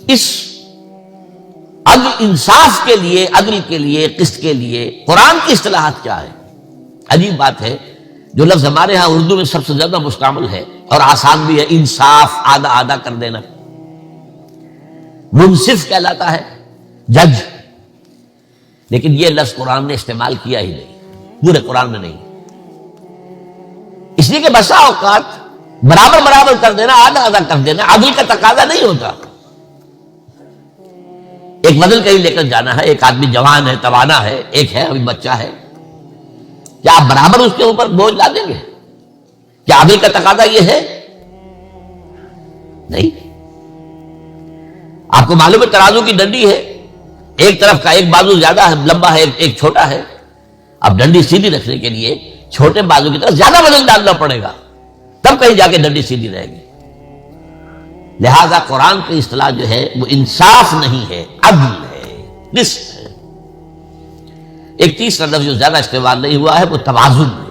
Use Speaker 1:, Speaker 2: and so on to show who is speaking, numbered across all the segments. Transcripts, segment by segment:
Speaker 1: اس عدل انصاف کے لیے، عدل کے لیے، قسط کے لیے قرآن کی اصطلاحات کیا ہے؟ عجیب بات ہے، جو لفظ ہمارے ہاں اردو میں سب سے زیادہ مستعمل ہے اور آسان بھی ہے، انصاف، آدھا آدھا کر دینا۔ منصف کہلاتا ہے جج، لیکن یہ لفظ قرآن نے استعمال کیا ہی نہیں، پورے قرآن میں نہیں، اس لیے کہ بسا اوقات برابر برابر کر دینا، آدھا آدھا کر دینا عدل کا تقاضا نہیں ہوتا۔ ایک بدل کہیں لے کر جانا ہے، ایک آدمی جوان ہے، توانا ہے، ایک ہے ابھی بچہ ہے، کیا آپ برابر اس کے اوپر بوجھ لا دیں گے؟ کیا عدل کا تقاضا یہ ہے؟ نہیں۔ آپ کو معلوم ہے ترازو کی ڈنڈی ہے، ایک طرف کا ایک بازو زیادہ ہے، لمبا ہے، ایک چھوٹا ہے، اب ڈنڈی سیدھی رکھنے کے لیے چھوٹے بازو کی طرف زیادہ وزن ڈالنا پڑے گا، تب کہیں جا کے ڈنڈی سیدھی رہے گی۔ لہذا قرآن کی اصطلاح جو ہے وہ انصاف نہیں ہے، عدل ہے، قسط ہے۔ ایک تیسرا لفظ جو زیادہ استعمال نہیں ہوا ہے وہ توازن ہے۔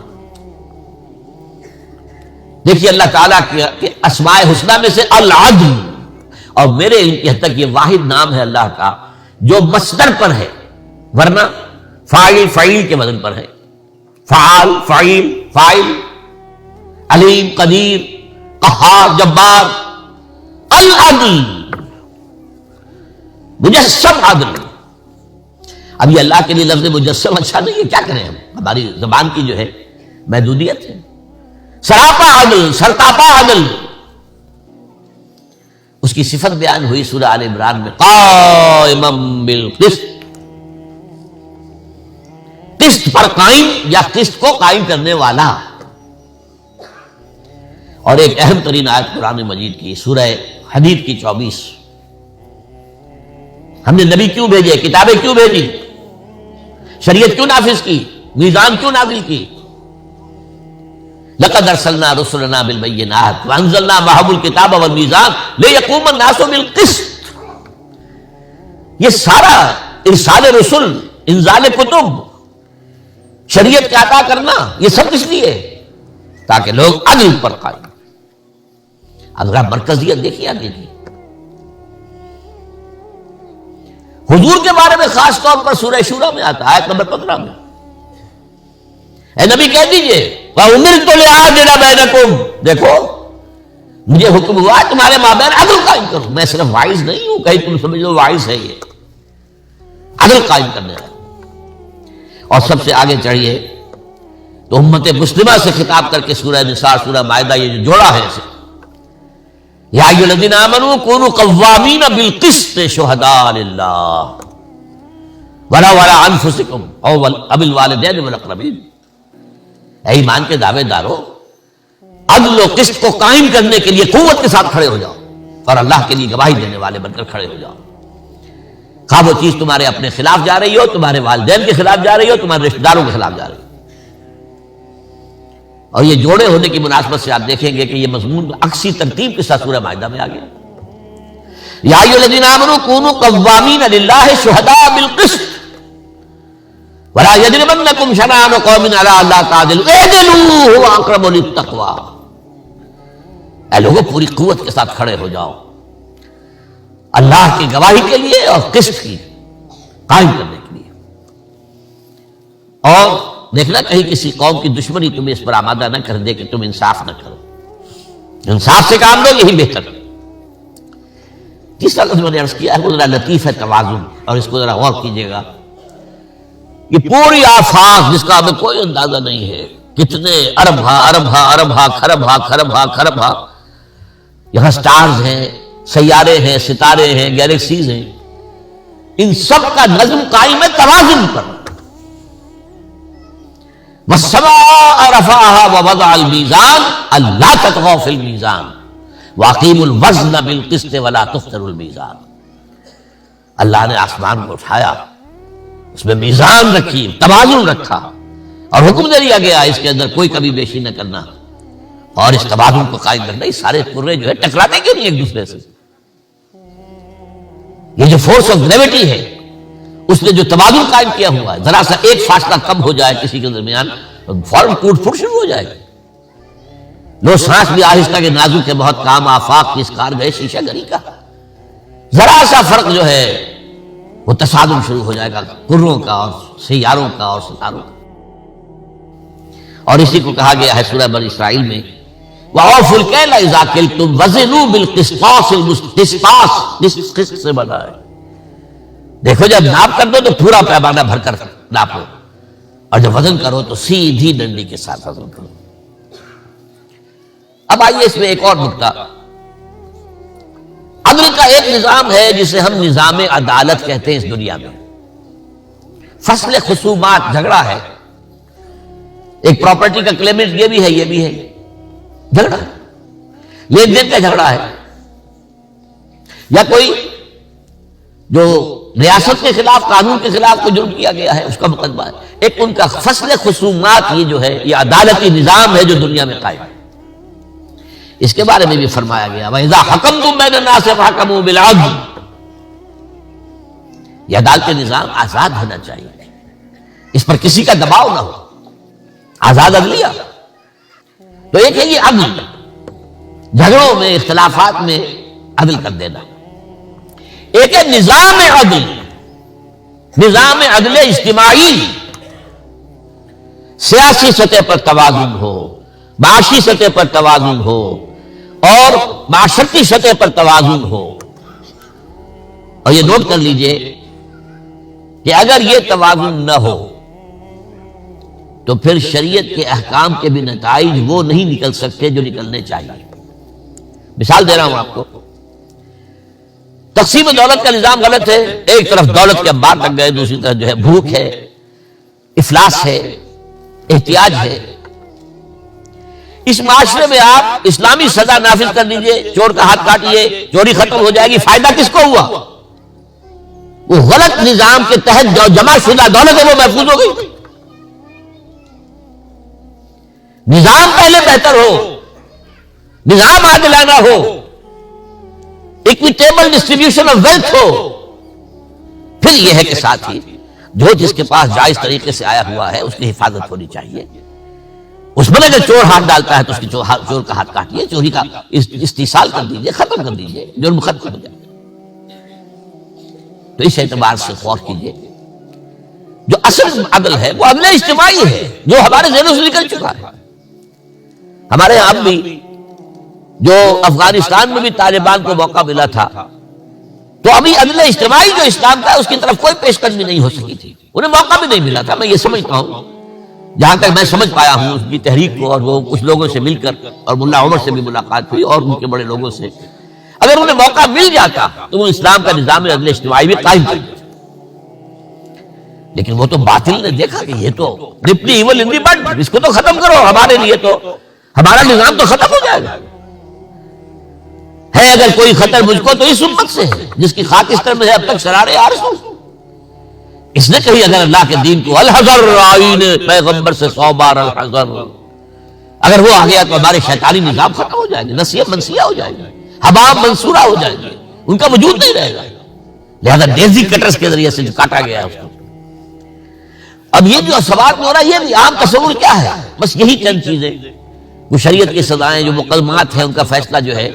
Speaker 1: دیکھیے اللہ تعالیٰ کے اسماء حسنہ میں سے العدل، اور میرے علم کی حد تک یہ واحد نام ہے اللہ کا جو مصدر پر ہے، ورنہ فاعل فعیل کے وزن پر ہے، فعال فعیل فاعل، علیم قدیر قہار جبار، العدل مجسم عدل۔ اب یہ اللہ کے لیے لفظ مجسم اچھا نہیں ہے، کیا کریں ہم، ہماری زبان کی جو ہے محدودیت ہے۔ سراپا عدل، سرتاپا عدل، اس کی صفت بیان ہوئی سورہ آل عمران میں، قائما بالقسط، قسط پر قائم یا قسط کو قائم کرنے والا۔ اور ایک اہم ترین آیت قرآن مجید کی سورہ حدید کی 24، ہم نے نبی کیوں بھیجے، کتابیں کیوں بھیجی، شریعت کیوں نافذ کی، میزان کیوں نازل کی؟ لقد ارسلنا رسلنا بالبینات وانزلنا معهم الکتاب والمیزان لیقوم الناس بالقسط۔ یہ سارا ارسال رسل، انزال کتب، شریعت کا عطا کرنا، یہ سب کس لیے؟ تاکہ لوگ عدل پر قائم۔ اگر آپ مرکزیت دیکھیے آگے کی، حضور کے بارے میں خاص طور پر سورہ شورى میں آتا ہے، آیت نمبر 15 میں، اے نبی کہہ دیجئے وَأُمِرْتُ لِأَعْدِلَ بَيْنَكُمْ، دیکھو مجھے حکم ہوا ہے تمہارے مابین عدل قائم کروں۔ میں صرف واعظ نہیں ہوں، کہیں تم سمجھ لو واعظ ہے، یہ عدل قائم کرنے والا۔ اور سب سے آگے چڑھیے تو امت مسلمہ سے خطاب کر کے سورہ نساء، سورہ مائدہ، یہ جو جوڑا ہے اسے، یا ایھا الذین آمنوا کونوا قوامین بالقسط شہداء للہ ولو علی انفسکم او بالوالدین والاقربین۔ اے ایمان کے دعوے دارو، عدل و قسط کو قائم کرنے کے لیے قوت کے ساتھ کھڑے ہو جاؤ اور اللہ کے لیے گواہی دینے والے بن کر کھڑے ہو جاؤ۔ خواہ وہ چیز تمہارے اپنے خلاف جا رہی ہو، تمہارے والدین کے خلاف جا رہی ہو، تمہارے رشتہ داروں کے خلاف جا رہی ہو۔ اور یہ جوڑے ہونے کی مناسبت سے آپ دیکھیں گے کہ یہ مضمون عکسی ترتیب کے ساتھ سورہ مائدہ میں آ گیا، یا ایھا الذین آمنوا کونوا قوامین للہ شہداء بالقسط ولا یجرمنکم شنآن قوم علی الا تعدلوا اعدلوا هو اقرب للتقوی۔ اے لوگوں پوری قوت کے ساتھ کھڑے ہو جاؤ اللہ کی گواہی کے لیے اور قسط کی قائم کرنے کے لیے۔ اور دیکھنا کہیں کسی قوم کی دشمنی تمہیں اس پر آمادہ نہ کر دے کہ تم انصاف نہ کرو، انصاف سے کام لو، یہی بہتر۔ تیسرا لفظ میں نے عرض کیا ہے وہ ذرا لطیف ہے، توازن، اور اس کو ذرا غور کیجیے گا۔ یہ پوری آفاق جس کا ہمیں کوئی اندازہ نہیں ہے، کتنے ارب ہا ارب ہا ارب ہا کھرب ہا کھرب ہا کھرب ہا، یہاں سٹارز ہیں، سیارے ہیں، ستارے ہیں، گیلیکسیز ہیں، ان سب کا نظم قائم ہے توازن پر۔ وَالسَّمَاءَ رَفَعَهَا وَوَضَعَ الْمِيزَانَ أَلَّا تَطْغَوْا فِي الْمِيزَانِ وَأَقِيمُوا الْوَزْنَ بِالْقِسْطِ وَلَا تُخْسِرُوا الْمِيزَانَ۔ اللہ نے آسمان کو اٹھایا، اس میں میزان رکھی، توازن رکھا، اور حکم دے دیا گیا اس کے اندر کوئی کمی بیشی نہ کرنا اور اس توازن کو قائم رکھنا۔ یہ سارے کرے جو ہے ٹکراتے کیوں نہیں ایک دوسرے سے؟ یہ جو فورس آف گریوٹی ہے اس نے جو توازن قائم کیا ہوا ہے، ذرا سا ایک فاصلہ کم ہو جائے کسی کے درمیان فوراً ٹوٹ پھوٹ شروع ہو جائے گا۔ لو سانس بھی آہستہ کے نازک کے بہت کام، آفاق کی اس کار گئے شیشہ گری کا، ذرا سا فرق جو ہے وہ تصادم شروع ہو جائے گا کروں کا اور سیاروں کا اور ستاروں کا. اور اسی کو کہا گیا ہے سورہ بنی اسرائیل میں وَأَوْفُوا الْكَيْلَ إِذَا كِلْتُمْ وَزِنُوا بِالْقِسْطَاسِ الْمُسْتَقِيمِ. قسط سے بنا ہے. دیکھو جب ناپ کر دو تو پورا پیمانہ بھر کر ناپو، اور جب وزن کرو تو سیدھی ڈنڈی کے ساتھ وزن کرو. اب آئیے اس میں ایک اور نکتہ. عدل کا ایک نظام ہے جسے ہم نظام عدالت کہتے ہیں اس دنیا میں. فصل خصومات جھگڑا ہے، ایک پراپرٹی کا کلیمنٹ یہ بھی ہے یہ بھی ہے، جھگڑا یہ دن کا جھگڑا ہے، یا کوئی جو ریاست کے خلاف قانون کے خلاف کوئی جرم کیا گیا ہے اس کا مقدمہ ہے. ایک ان کا فصل خصومات یہ جو ہے یہ عدالتی نظام ہے جو دنیا میں قائم ہے. اس کے بارے میں بھی فرمایا گیا وَإِذَا حَكَمْتُم بَيْنَ النَّاسِ فَحْكَمُوا بِالْعَدْلِ. یہ عدالتی نظام آزاد ہونا چاہیے، اس پر کسی کا دباؤ نہ ہو، آزاد عدلیہ. تو ایک ہے یہ عدل، جھگڑوں میں اختلافات میں عدل کر دینا. ایک ہے نظام عدل، نظام عدل اجتماعی، سیاسی سطح پر توازن ہو، معاشی سطح پر توازن ہو اور معاشرتی سطح پر توازن ہو. اور یہ نوٹ کر لیجئے کہ اگر یہ توازن نہ ہو تو پھر شریعت کے احکام کے بھی نتائج وہ نہیں نکل سکتے جو نکلنے چاہیے. مثال دے رہا ہوں آپ کو. تقسیم دولت کا نظام غلط ہے. ایک طرف دولت کے انبار لگ گئے، دوسری طرف جو ہے بھوک ہے، افلاس ہے، احتیاج ہے. اس معاشرے میں آپ اسلامی سزا نافذ کر دیجئے، چور کا ہاتھ کاٹیے، چوری ختم ہو جائے گی، فائدہ کس کو ہوا؟ وہ غلط نظام کے تحت جو جمع شدہ دولت ہے وہ محفوظ ہو گئی. نظام پہلے بہتر ہو، نظام عادلانہ ہو، اکویٹیبل ڈسٹریبیوشن آف ویلتھ ہو، پھر یہ ہے کہ ساتھ ہی جو جس کے پاس جائز طریقے سے آیا ہوا ہے اس کی حفاظت ہونی چاہیے. اس میں اگر چور ہاتھ ڈالتا ہے تو اس کی چور کا ہاتھ کاٹیے، چوری کا استحصال کر دیجیے، ختم کر دیجیے، جرم ختم ہو جائے. تو اس اعتبار سے غور کیجیے جو اصل عدل ہے وہ عدل اجتماعی ہے جو ہمارے ذہنوں سے نکل چکا ہے. ہمارے یہاں بھی جو افغانستان میں بھی طالبان کو موقع ملا تھا تو ابھی عدل اجتماعی جو اسلام کا ہے اس کی طرف کوئی پیش قدمی نہیں ہو سکی تھی، انہیں موقع بھی نہیں ملا تھا. میں یہ سمجھتا ہوں جہاں تک میں سمجھ پایا ہوں اس کی تحریک کو، اور وہ کچھ لوگوں سے مل کر، اور ملا عمر سے بھی ملاقات ہوئی اور ان کے بڑے لوگوں سے، اگر انہیں موقع مل جاتا تو وہ اسلام کا نظام عدل اجتماعی بھی قائم کر دیتے. لیکن وہ تو باطل نے دیکھا کہ یہ تو نپٹی ایول ان دی بڈ، اس کو تو ختم کرو، ہمارے لیے تو ہمارا نظام تو ختم ہو جائے گا. ہے اگر کوئی خطر مجھ کو تو اس امت سے ہے جس کی خاک اس طرح میں ہے اب تک شرارے آرزو. اس نے کہی اگر اللہ کے دین کو الحذر آئین پیغمبر سے 100 بار الحذر، اگر وہ آ گیا تو ہمارے شیطانی نظام ختم ہو جائے گا، نسیہ منسیہ ہو جائے گا، حباب منصورہ ہو جائے گی، ان کا وجود نہیں رہے گا. لہذا ڈیزی کٹرز کے ذریعے سے جو کاٹا گیا ہے اس کو. اب یہ جو سوال ہو رہا ہے یہ بھی عام تصور کیا ہے؟ بس یہی چند چیزیں، وہ شریعت کی سزائیں، جو مقدمات ہیں ان کا فیصلہ جو ہے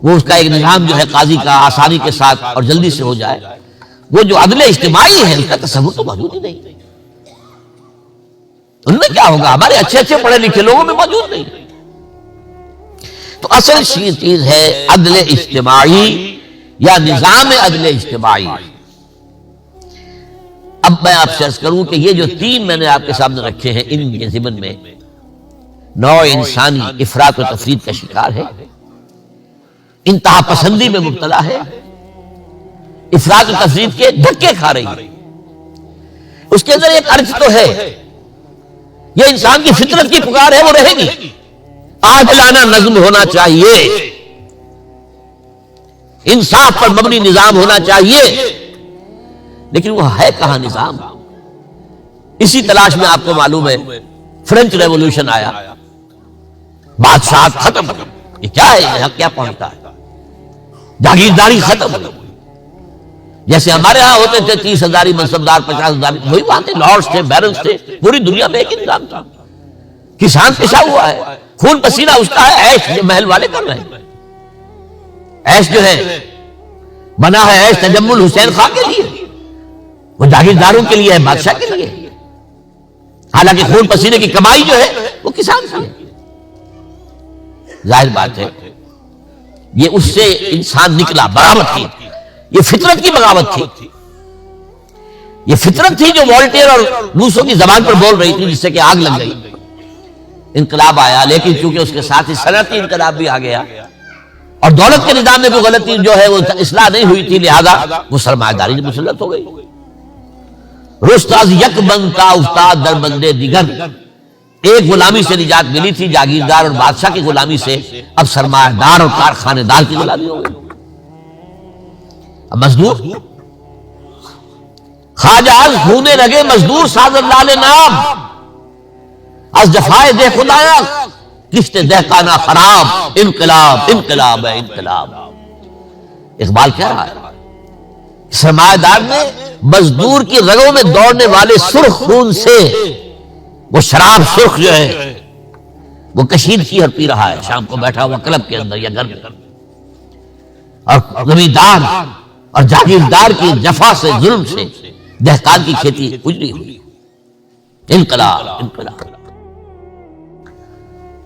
Speaker 1: وہ اس کا ایک نظام جو ہے قاضی کا آسانی کے ساتھ اور جلدی سے ہو جائے. وہ جو عدل اجتماعی ہے اس کا تصور تو موجود ہی نہیں. ان میں کیا ہوگا؟ ہمارے اچھے اچھے پڑھے لکھے لوگوں میں موجود نہیں. تو اصل چیز ہے عدل اجتماعی یا نظام عدل اجتماعی. اب میں آپ سے عرض کروں کہ یہ جو 3 میں نے آپ کے سامنے رکھے ہیں ان کے ضمن میں نوع انسانی افراط و تفریط کا شکار ہے، انتہا پسندی میں مبتلا ہے، افراط و تفریط کے دھکے کھا رہی ہے. اس کے اندر ایک عرض تو ہے، یہ انسان کی فطرت کی پکار ہے، وہ رہے گی. عادلانہ نظم ہونا چاہیے، انصاف پر مبنی نظام ہونا چاہیے، لیکن وہ ہے کہاں نظام؟ اسی تلاش میں آپ کو معلوم ہے فرینچ ریولوشن آیا، بادشاہت ختم. یہ کیا ہے؟ یہاں کیا پہنچتا ہے؟ جاگیرداری ختم. جیسے ہمارے ہاں ہوتے تھے 30,000 منصبدار، 50,000، وہی بات ہے، لارڈز تھے، بیرنز تھے، پوری دنیا میں ایک نظام تھا. کسان پشا ہوا ہے، خون پسینہ اس کا ہے، عیش جو محل والے کر رہے ہیں. عیش جو ہے بنا ہے ایش تجمل حسین خان کے لیے، وہ جاگیرداروں کے لیے ہے، بادشاہ کے لیے، حالانکہ خون پسینے کی کمائی جو ہے وہ کسان کی ہے۔ ظاہر بات ہے یہ اس سے انسان نکلا، بغاوت کی، یہ فطرت کی بغاوت تھی، یہ فطرت تھی جو وولٹیئر اور روسوں کی زبان پر بول رہی تھی، جس سے کہ آگ لگ گئی، انقلاب آیا، لیکن چونکہ اس کے ساتھ ہی صنعتی انقلاب بھی آ گیا اور دولت کے نظام میں کوئی غلطی جو ہے وہ اصلاح نہیں ہوئی تھی، لہذا وہ سرمایہ داری مسلط ہو گئی۔ رست از یک بند تا افتاد در بندے دیگر، ایک غلامی سے نجات ملی تھی جاگیردار اور بادشاہ کی غلامی سے، اب سرمایہ دار اور کارخانے دار کی غلامی ہو گئی۔ اب مزدور خواجہ از ہونے لگے مزدور سازد لال نام، از جفائے دہ خدایا کشت دہقانہ خراب، انقلاب انقلاب ہے انقلاب۔ اقبال کہہ رہا ہے سرمایہ دار نے مزدور کی رگوں میں دوڑنے والے سرخ خون سے وہ شراب سرخ جو ہے وہ کشید کی ہر پی رہا ہے، شام کو بیٹھا ہوا کلب کے اندر یا گھر میں، اور زمیندار اور جاگیردار کی جفا سے، ظلم سے دہقان کی کھیتی اجڑی ہوئی۔ انقلاب انقلاب۔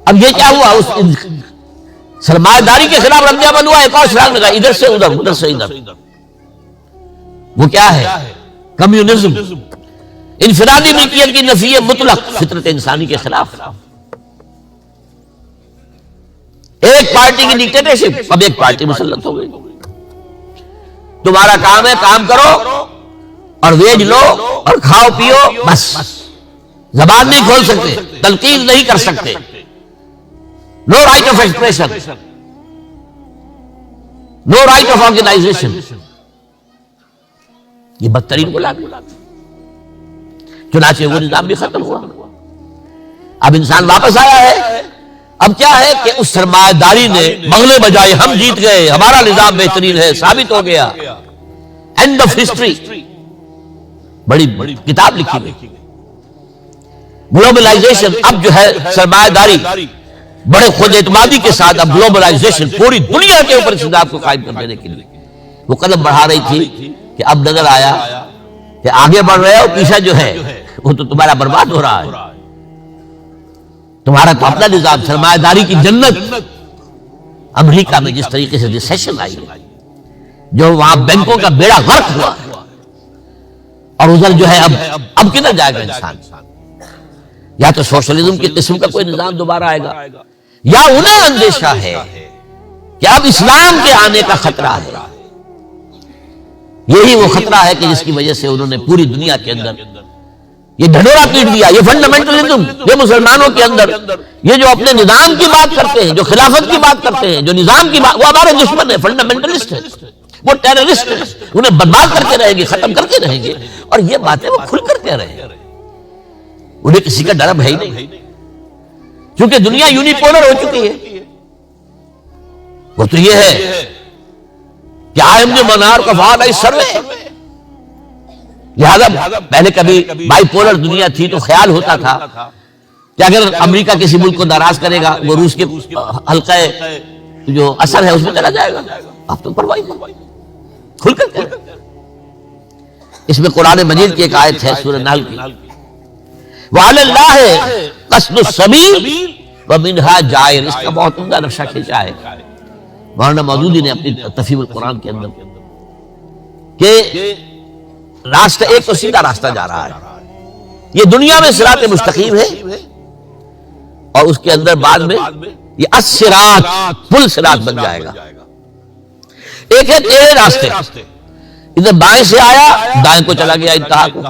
Speaker 1: اب یہ کیا ہوا؟ اس سرمایہ داری کے خلاف رد عمل ہوا، ایک اور شرار لگا، ادھر سے ادھر ادھر سے ادھر۔ وہ کیا ہے؟ کمیونزم، انفرادی ملکیت کی نفی مطلق، فطرت انسانی کے خلاف۔ ایک پارٹی کی ڈکٹیٹرشپ، اب ایک پارٹی مسلط ہو گئی۔ تمہارا کام ہے کام کرو اور ویج لو اور کھاؤ پیو، بس زبان نہیں کھول سکتے، تنقید نہیں کر سکتے، no right of expression, no right of organisation. یہ بدترین غلامی، چنانچہ وہ نظام بھی ختم ہوا۔ اب انسان واپس آیا ہے، اب کیا ہے کہ اس سرمایہ داری نے بغلے بجائے، ہم جیت گئے، ہمارا نظام بہترین ہے، ثابت ہو گیا، اینڈ آف ہسٹری۔ بڑی کتاب لکھی گئی گلوبلائزیشن۔ اب جو ہے سرمایہ داری بڑے خود اعتمادی کے ساتھ اب گلوبلائزیشن پوری دنیا کے اوپر اس نظام کو قائم کر دینے کے لیے وہ قدم بڑھا رہی تھی کہ اب نظر آیا کہ آگے بڑھ رہے ہو، پیچھے جو ہے وہ تو تمہارا برباد ہو رہا ہے۔ تمہارا تو اپنا نظام، سرمایہ داری کی جنت امریکہ میں جس طریقے سے ریسیشن آئی ہے، جو وہاں بینکوں کا بیڑا غرق ہوا، اور ادھر جو ہے اب کدھر جائے گا انسان؟ یا تو سوشلزم کی قسم کا کوئی نظام دوبارہ آئے گا، یا انہیں اندیشہ ہے کہ اب اسلام کے آنے کا خطرہ ہے۔ یہی وہ خطرہ ہے کہ جس کی وجہ سے انہوں نے پوری دنیا کے اندر یہ ڈھڈورا پیٹ دیا۔ یہ فنڈامنٹلزم جو مسلمانوں کے اندر، یہ جو اپنے نظام کی بات کرتے ہیں، جو خلافت کی بات کرتے ہیں، جو نظام کی بات، وہ ہمارے دشمن ہیں، فنڈامنٹلسٹ ہیں، وہ ٹیررسٹ ہیں، انہیں برباد کرتے رہیں گے، ختم کرتے رہیں گے، اور یہ باتیں وہ کھل کر کہہ رہے ہیں۔ انہیں کسی کا ڈر ہے ہی نہیں، کیونکہ دنیا یونیپولر ہو چکی ہے۔ وہ تو یہ ہے کہ I am the monarch of all I survey, لہذا پہلے کبھی بائی پولر دنیا تھی تو خیال ہوتا تھا کہ اگر امریکہ کسی ملک کو ناراض کرے گا وہ روس کے حلقہ جو اثر ہے اس میں چلا جائے گا۔ اب تو پرواہ کھل کر کہہ، اس میں قرآن مجید کی ایک آیت ہے سورہ نحل کی، وَعَلَى اللَّهِ قَصْدُ السَّبِيلِ وَمِنْهَا جَائِرٌ، اس کا بہت عمدہ نقشہ کھینچا ہے مولانا مودودی نے اپنی تفہیم القرآن کے اندر، کہ راستہ ایک تو سیدھا راستہ جا رہا ہے، یہ دنیا میں صراط مستقیم ہے، اور اس کے اندر بعد میں یہ الصراط، پل صراط بن جائے گا۔ ایک ہے تیرے راستے، ادھر بائیں سے آیا، دائیں کو چلا گیا انتہا کو،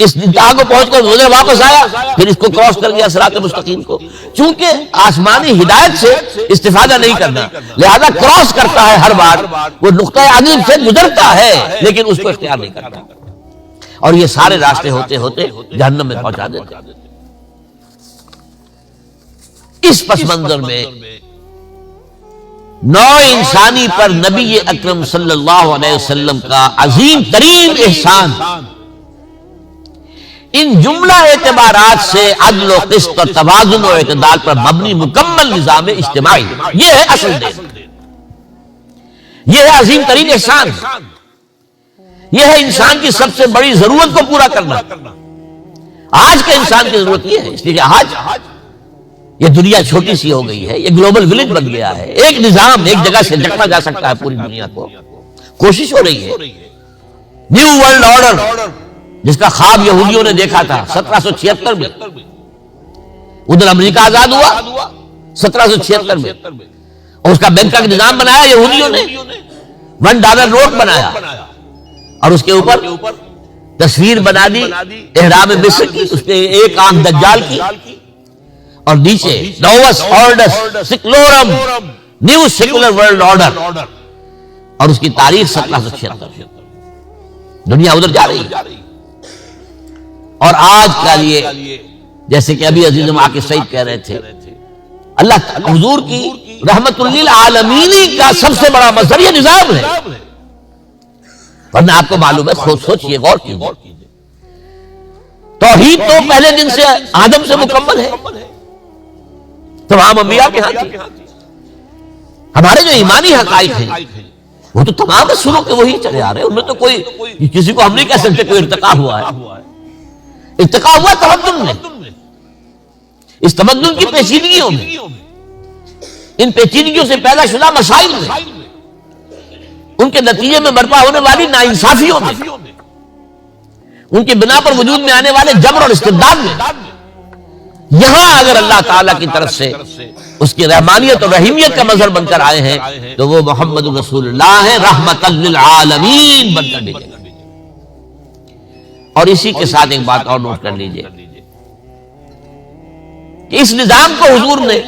Speaker 1: اس انتہا کو پہنچ کر ادھر واپس آیا، پھر اس کو کراس کر گیا صراط مستقیم کو۔ چونکہ آسمانی ہدایت سے استفادہ نہیں کرنا، لہذا کراس کرتا ہے ہر بار، وہ نقطہ عظیم سے گزرتا ہے لیکن اس کو اختیار نہیں کرتا، اور یہ سارے راستے ہوتے ہوتے جہنم میں پہنچا دیتے۔ اس پس منظر میں نوع انسانی پر نبی اکرم صلی اللہ علیہ وسلم کا عظیم ترین احسان ان جملہ اعتبارات سے عدل و قسط اور توازن و اعتدال پر مبنی مکمل نظام اجتماعی، یہ ہے اصل دین۔ یہ ہے عظیم ترین احسان، یہ ہے انسان کی سب سے بڑی ضرورت کو پورا کرنا۔ آج کے انسان کی ضرورت یہ ہے، اس لیے کہ آج یہ دنیا چھوٹی سی ہو گئی ہے، یہ گلوبل ولیج بن گیا ہے، ایک نظام ایک جگہ سے جکڑا جا سکتا ہے پوری دنیا کو۔ کوشش ہو رہی ہے نیو ورلڈ آرڈر، جس کا خواب یہودیوں نے دیکھا تھا 1776 میں، ادھر امریکہ آزاد ہوا 1776 میں، اور اس کا بینک کا نظام بنایا یہودیوں نے، $1 نوٹ بنایا، اور اس کے اوپر تصویر بنا دی احرام مصر کی، اس پہ ایک آنکھ دجال کی، اور نیچے نووس آرڈرس سیکولورم، نیو سیکولر ورلڈ آرڈر، اور اس کی تاریخ 1776۔ دنیا ادھر جا رہی ہے، اور آج کا لیے جیسے کہ ابھی عزیزم عاقب سعید کہہ رہے تھے، اللہ حضور کی رحمت للعالمین کا سب سے بڑا مظہر یہ نظام ہے، ورنہ آپ کو معلوم ہے، خود سوچئے، غور کیجئے، توحید تو پہلے دن سے آدم سے مکمل ہے، تمام انبیاء کے ہاں تھی۔ ہمارے جو ایمانی حقائق ہیں وہ تو تمام رسولوں کے وہی چلے آ رہے ہیں، ان میں تو کوئی کسی کو ہم نہیں کہہ سکتے کوئی ارتقا ہوا ہے۔ ارتقا ہوا تمدن میں، اس تمدن کی پیچیدگیوں میں، ان پیچیدگیوں سے پیدا شدہ مسائل میں، ان کے نتیجے میں برپا ہونے والی ناانصافیوں میں، ان کی بنا پر وجود میں آنے والے جبر اور استبداد میں، یہاں اگر اللہ تعالیٰ کی طرف سے اس کی رحمانیت اور رحیمیت کا مظہر بن کر آئے ہیں تو وہ محمد رسول اللہ ہیں، رحمت للعالمین بن کر نکلے۔ اور اسی کے ساتھ ایک بات اور نوٹ کر لیجئے کہ اس نظام کو حضور نے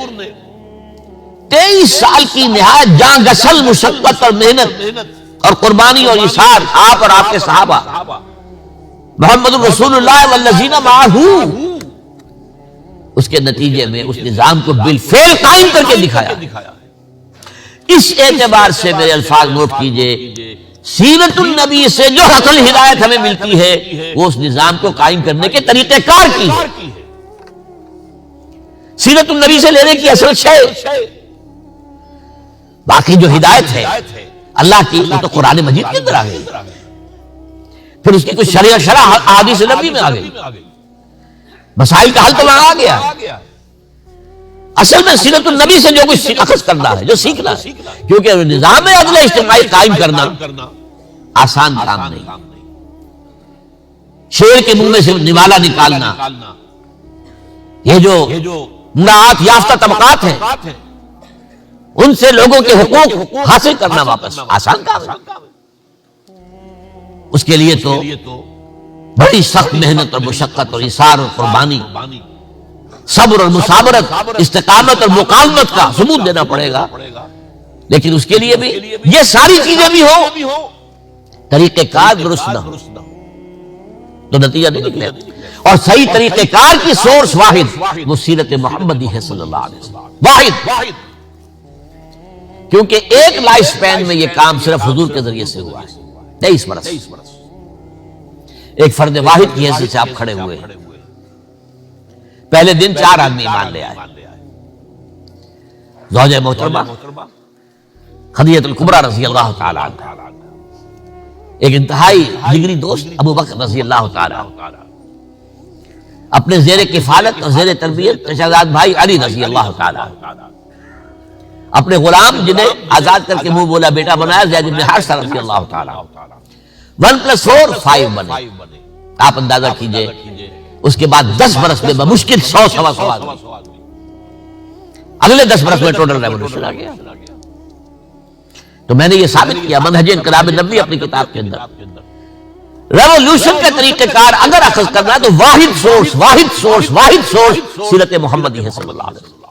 Speaker 1: 23 سال کی نہایت جاں گسل مشقت اور محنت اور قربانی اور ایثار، آپ اور آپ کے صحابہ، محمد رسول اللہ والذین معہ، اس کے نتیجے میں اس نظام کو بالفعل قائم کر کے دکھایا۔ اس اعتبار سے میرے الفاظ نوٹ کیجئے، سیرت النبی سے جو اصل ہدایت ہمیں ملتی ہے وہ اس نظام کو قائم کرنے کے طریقہ کار کی ہے۔ سیرت النبی سے لینے کی اصل شے، باقی جو ہدایت ہے اللہ کی وہ تو قرآن مجید کے اندر آ گئی، پھر اس کی کچھ شرح احادیث نبی میں آ گئی، مسائل کا حل تو وہاں آ گیا۔ اصل میں سیرت النبی سے جو کچھ اخذ کرنا ہے، جو سیکھنا ہے، کیونکہ نظام عدل اجتماعی قائم کرنا آسان کام نہیں۔ شیر کے منہ میں سے نوالا نکالنا، یہ جو مراعات یافتہ طبقات ہیں ان سے لوگوں کے حقوق حاصل کرنا واپس آسان کام ہے۔ اس کے لیے تو بڑی سخت محنت اور مشقت اور ایثار اور قربانی، صبر اور مصابرت، استقامت اور مقاومت کا ثبوت دینا پڑے گا، لیکن اس کے لیے بھی یہ ساری چیزیں بھی ہو، طریقہ کار درست نہ ہو تو نتیجہ نہیں نکلے۔ اور صحیح طریقہ کار کی سورس واحد وہ سیرت محمدی ہے صلی اللہ علیہ وسلم، واحد، کیونکہ ایک لائف سپین میں یہ کام صرف حضور کے ذریعے سے ہوا ہے، 23 برس، ایک فرد واحد کی حیثیت سے آپ کھڑے ہوئے ہیں۔ پہلے دن 4 آدمی ایمان لے آئے، زوجہ محترمہ خدیجہ الکبریٰ رضی اللہ تعالی عنہ، ایک انتہائی جگری دوست ابو بکر رضی اللہ تعالی عنہ، اپنے زیر کفالت اور زیر تربیت شہزاد بھائی علی رضی اللہ تعالی عنہ، اپنے غلام جنہیں آزاد کر کے منہ بولا بیٹا بنایا زید بن حارثہ رضی اللہ تعالی عنہ، 1+4 5 بنے۔ آپ اندازہ کیجئے اس کے بعد 10 برس میں بمشکل 100 اگلے 10 برس میں ٹوٹل ریولوشن آ گیا۔ تو میں نے یہ ثابت کیا منہج انقلاب نبوی اپنی کتاب کے اندر، ریولوشن کا طریقہ کار اگر اخذ کرنا ہے تو واحد سورس سیرت محمدی ہے صلی اللہ علیہ وسلم۔